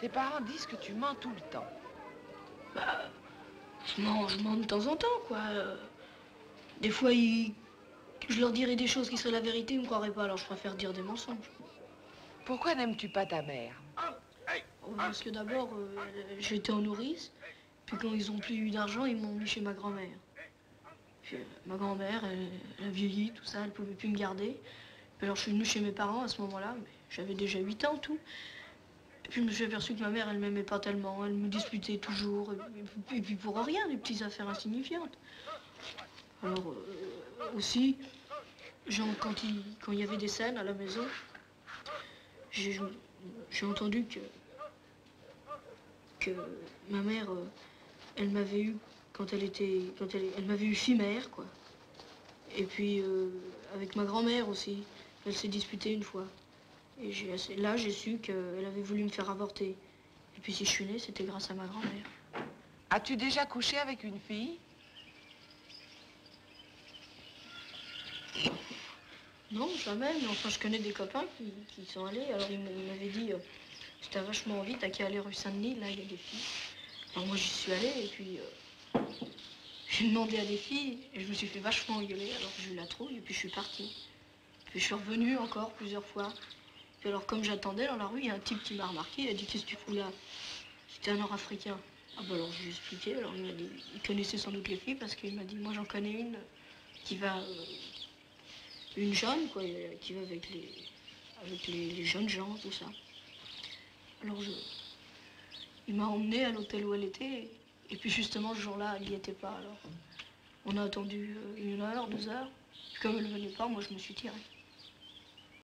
Tes parents disent que tu mens tout le temps. Bah, je mens de temps en temps, quoi. Des fois, je leur dirais des choses qui seraient la vérité, ils me croiraient pas, alors je préfère dire des mensonges. Pourquoi n'aimes-tu pas ta mère? Parce que d'abord, j'étais en nourrice, puis quand ils ont plus eu d'argent, ils m'ont mis chez ma grand-mère. Puis ma grand-mère, elle a vieilli, tout ça, elle pouvait plus me garder. Puis alors je suis venue chez mes parents à ce moment-là, mais j'avais déjà 8 ans, tout. Et puis je me suis aperçue que ma mère, elle m'aimait pas tellement, elle me disputait toujours, et puis pour rien, des petites affaires insignifiantes. Alors aussi, genre, quand il y avait des scènes à la maison, j'ai entendu que ma mère, elle m'avait eu elle m'avait eu fille-mère, quoi. Et puis avec ma grand-mère aussi, elle s'est disputée une fois. Et là, j'ai su qu'elle avait voulu me faire avorter. Et puis si je suis née, c'était grâce à ma grand-mère. As-tu déjà couché avec une fille? Non, jamais, mais enfin, je connais des copains qui sont allés. Alors, ils m'avaient dit, si t'as vachement envie, t'as qu'à aller rue Saint-Denis, là, il y a des filles. Alors, moi, j'y suis allée, et puis j'ai demandé à des filles, et je me suis fait vachement engueuler, alors j'ai eu la trouille, et puis je suis partie. Puis je suis revenue encore plusieurs fois. Puis alors, comme j'attendais dans la rue, il y a un type qui m'a remarqué, il a dit, qu'est-ce que tu fous là? C'était un Nord-Africain. Ah bah alors, je lui ai expliqué, alors il m'a dit, il connaissait sans doute les filles, parce qu'il m'a dit, moi, j'en connais une qui va... une jeune, quoi, qui va avec les jeunes gens, tout ça. Alors il m'a emmené à l'hôtel où elle était, et puis justement ce jour-là, elle n'y était pas. Alors on a attendu 1 heure, 2 heures. Puis comme elle ne venait pas, moi je me suis tirée.